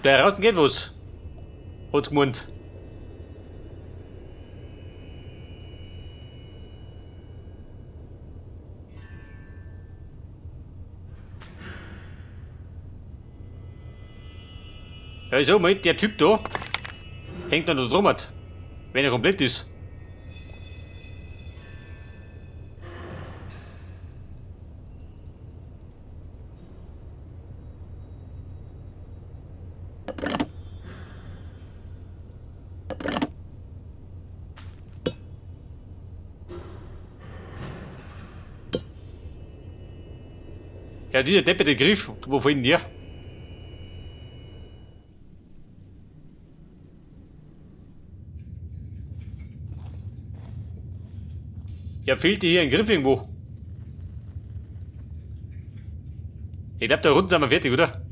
Da draußen geht was. Hat's gemeint. Ja, also, Moment, der Typ da hängt noch da drum, wenn er komplett ist. Ja, dieser depperte Griff, wo finden der? Ja, fehlt dir hier ein Griff irgendwo? Ich glaube, da unten sind wir fertig, oder?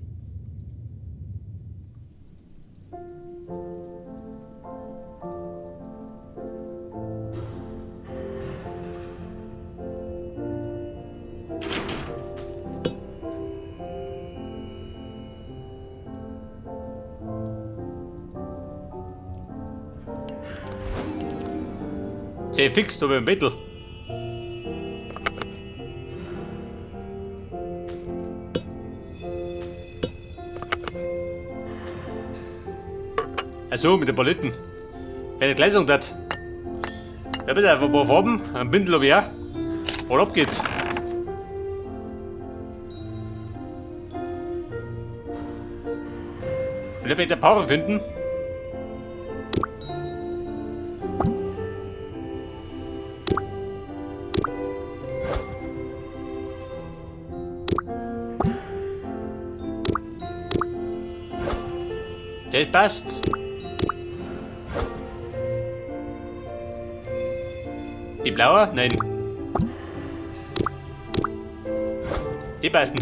Sehr fix da beim Bettel. Also mit den Paletten. Wenn ich gleich sagen darf. Ja bitte, einfach ein paar Farben, ein Bündel habe ich auch. Und ab geht's. Und ich werde den Power finden. Das passt. Die blaue? Nein. Die passen.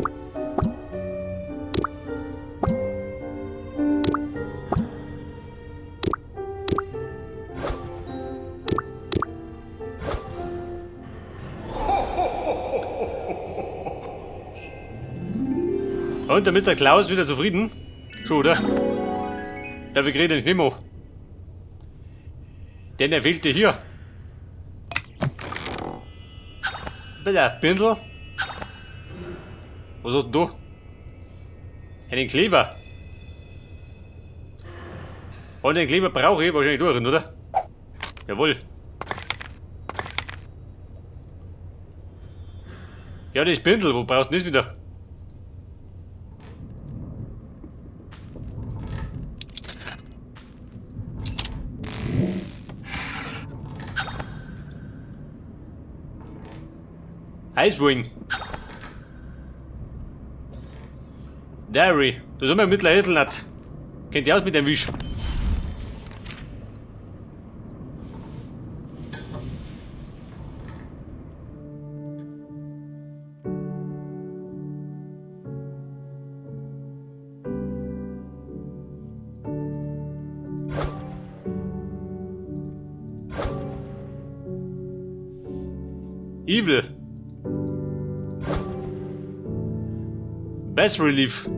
Und damit der Klaus wieder zufrieden? Schon, oder? Ja, wir reden nicht mehr. Denn er fehlte hier. Bitte, Pinsel. Was hast du? Einen Kleber. Und den Kleber brauche ich wahrscheinlich durch, oder? Jawohl. Ja, das Pinsel, wo brauchst du das wieder? Icewing. Dairy. Da sind wir mittlerweile Hazelnut. Kennt ihr aus mit dem Wisch? Evil. Bass Relief.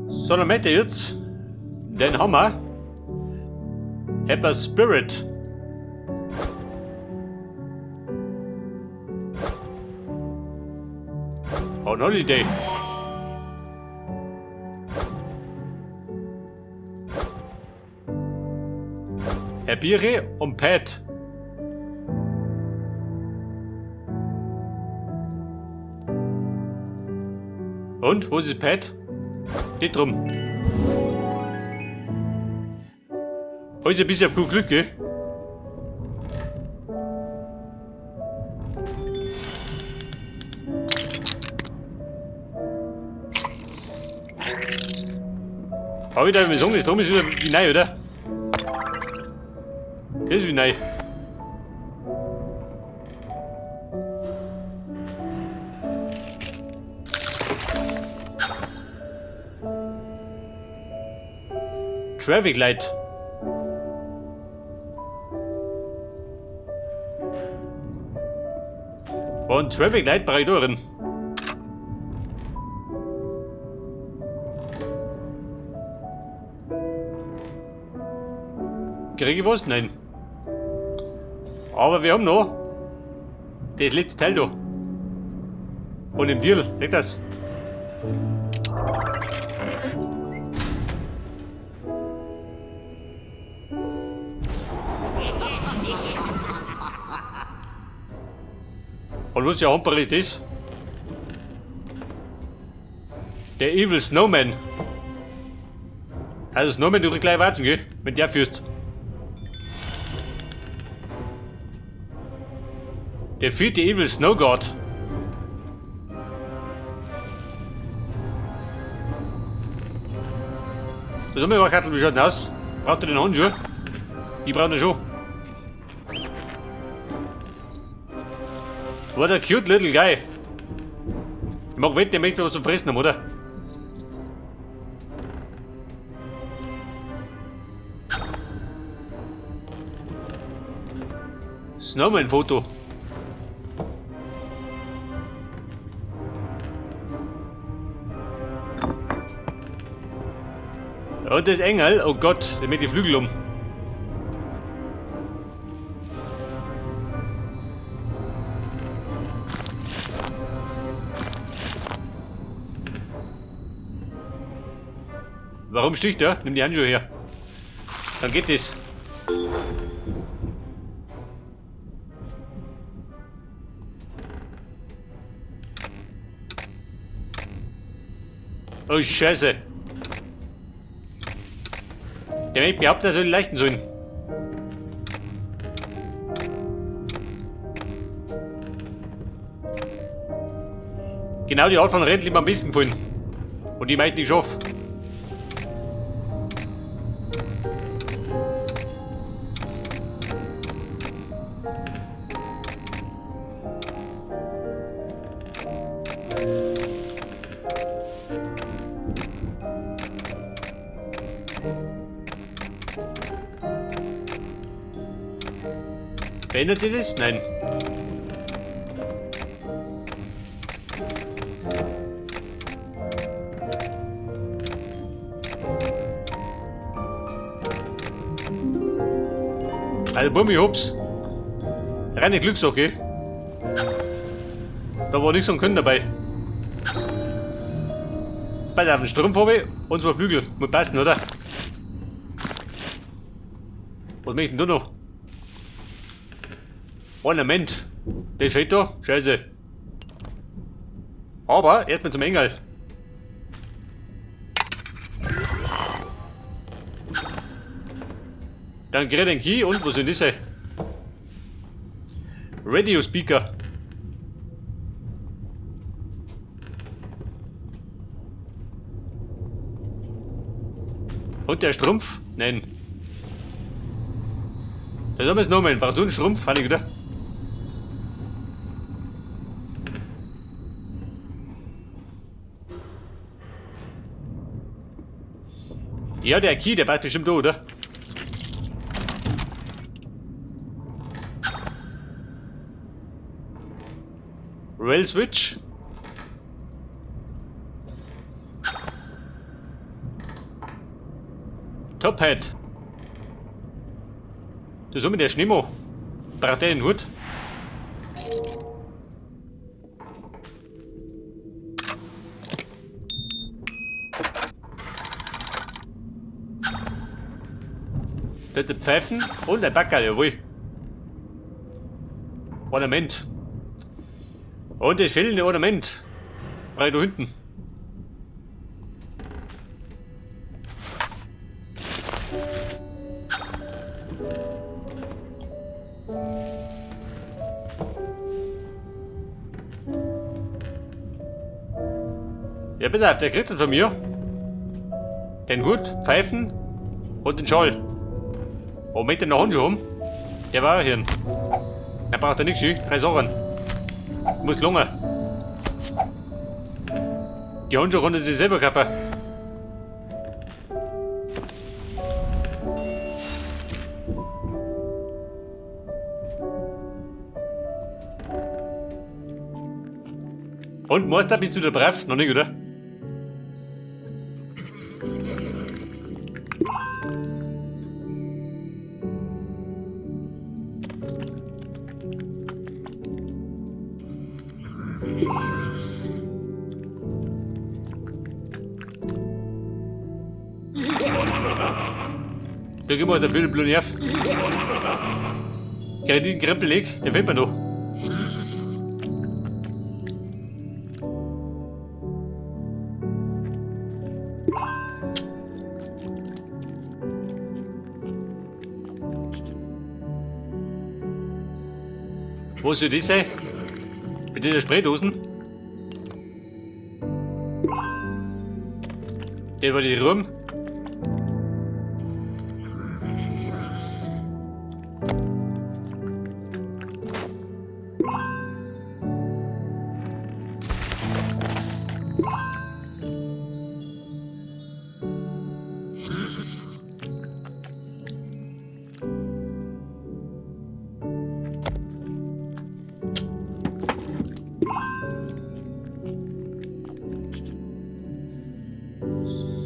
So, dann möchte ich jetzt den Hammer Hyper Spirit. On Holiday. Herbire und Pat. Und, wo ist Pat? Nicht drum. Heute ein bisschen auf gut Glück, gell? Hab ich da mal sagen, das drum ist wieder wie neu, oder? Das ist wie neu. Traffic Light. Und Traffic Light brauche ich da drin. Kriege ich was? Nein. Aber wir haben noch das letzte Teil da. Und im Deal, leg das. Und was ja hamper ist das? Der Evil Snowman. Also Snowman, du kannst gleich warten, gell? Wenn der führst. Der vierte Evil Snow God. So, sag mir mal, Kattel, wie schaut denn aus? Braucht ihr den Handschuh? Ich brauche den schon. What a cute little guy. Ich mag wetten, der möchte was zum Fressen haben, oder? Snowman-Foto. Und das Engel, oh Gott, der mit die Flügel um. Warum sticht er? Nimm die Handschuhe her. Dann geht das. Oh Scheiße. Der Mensch behauptet, er soll leichten sollen. Genau die Art von Rennen, die mir am besten gefallen. Und die meisten nicht schaffen. Verändert ihr das? Nein. Also Bummi Hops. Reine Glückssache. Da war nichts am Können dabei. Pass auf den Strumpfhobel und zwei Flügel. Muss passen, oder? Was möchtest du noch? Ornament. Das fehlt da. Scheiße. Aber erstmal zum Engel. Dann krieg ich den Key und wo sind diese? Radio Speaker. Und der Strumpf? Nein. Das haben wir es nochmal. Brauchst du einen Strumpf? Fand ich, oder? Ja, der Key, der bleibt bestimmt da, oder? Rail Switch. Top Hat. Das ist mit der Schnemo. Braucht der den Hut? Dort Pfeifen und ein Backerl, jawohl. Ornament. Und das fehlende Ornament. Brauche ich da hinten. Ja, pass auf, der kriegt das von mir. Den Hut, Pfeifen und den Schal. Und mit den Handschuhe haben, der war hier. Er braucht ja nichts, 3 Sachen. Muss lange. Die Handschuhe konnte sie selber kaufen. Und Meister, bist du da brav? Noch nicht, oder? Da gehen wir der viele Blumen auf. Ja, diesen Krempel leg, der fehlt mir noch. Wo soll das sein? Mit den Spraydosen? Der war die rum.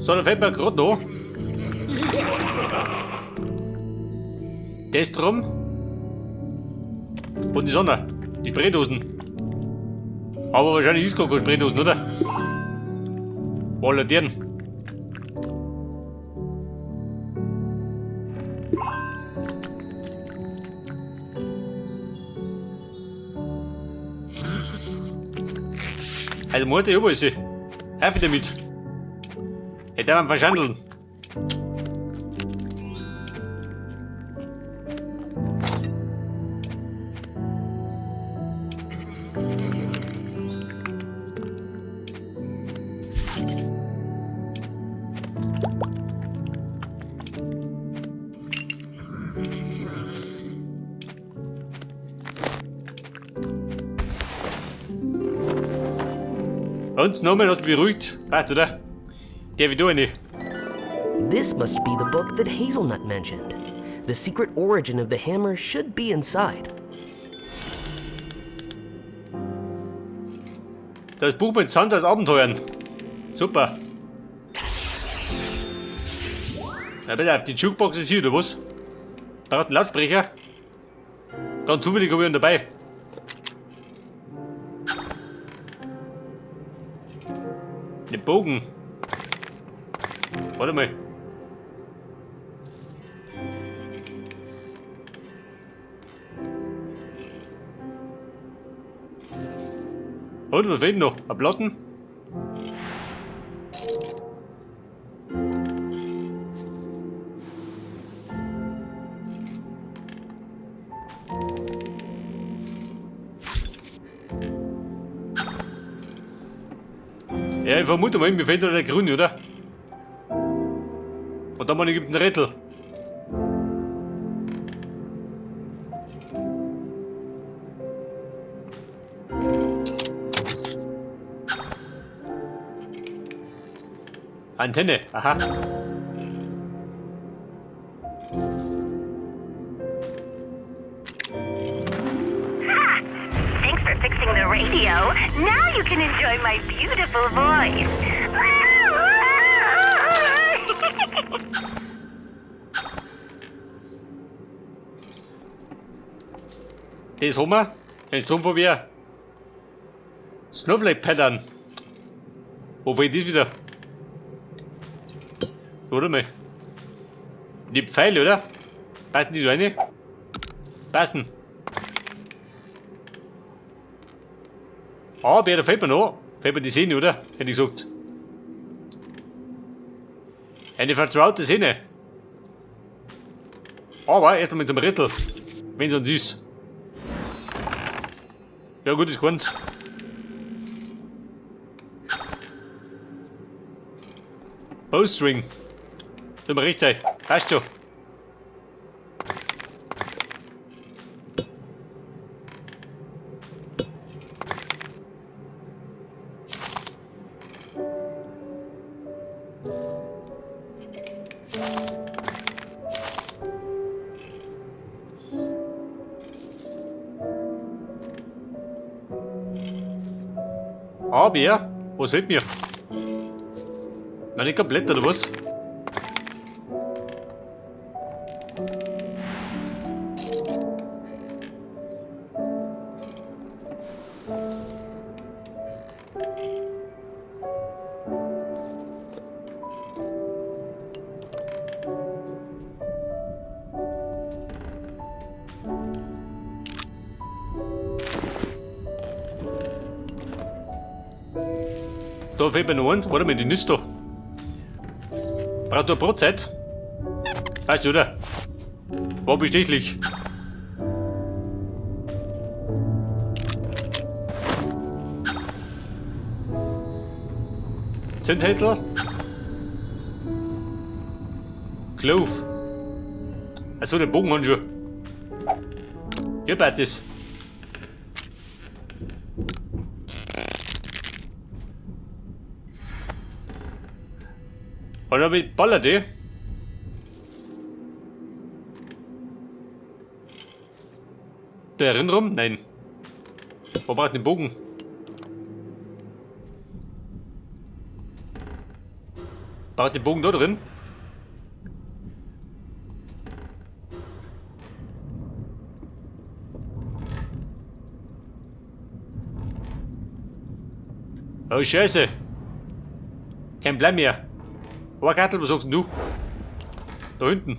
So, da fällt mir gerade noch. Der ist drum. Und die Sonne. Die Spraydosen. Aber wahrscheinlich ist gar keine Spraydosen, oder? Volatieren. Also muss der überall sein. Hör damit. Hätte man verschandeln. Und nochmal hat beruhigt. Weißt du, oder? Der wieder eine. This must be the book that Hazelnut mentioned. The secret origin of the hammer should be inside. Das Buch mit Sanders Abenteuern. Super. Na bitte, auf die Jukebox ist hier, oder was? Braucht einen Lautsprecher. Ganz zufällig habe ich einen dabei. Den Bogen. Warte mal. Und was fehlt noch? Ein Platten? Ja, ich vermute mal, mir fehlt noch der Grün, oder? Und dann gibt es einen Rätsel. Antenne, aha. Thanks for fixing the radio. Now you can enjoy my beautiful voice. Das haben wir. Ein Strom von wer? Snowflake Pattern. Wo fehlt das wieder? Oder mal? Die Pfeile, oder? Passen die so eine? Passen. Ah, da fällt mir noch. Fällt mir die Sehne, oder? Hätte ich gesagt. Eine vertraute Sehne. Aber erst mit so einem Rittel. Wenn es uns ist. Ja gut, ist ganz. Bowstring. Sind wir richtig. Passt schon. Aber, was fehlt mir? Noch nicht komplett, oder was? Da fehlt mir noch eins. Warte mal, die Nüsse da. Braucht du eine Brotzeit? Weißt du, oder? War bestechlich. Zündhändler. Clove. Achso, den Bogen haben schon. Ja, das. Und dann mit Ballade. Da Erinnerung? Nein. Wo braucht den Bogen? Braucht den Bogen da drin? Oh Scheiße. Kein Plan mehr. Oh Kattel, was sagst denn du? Da hinten.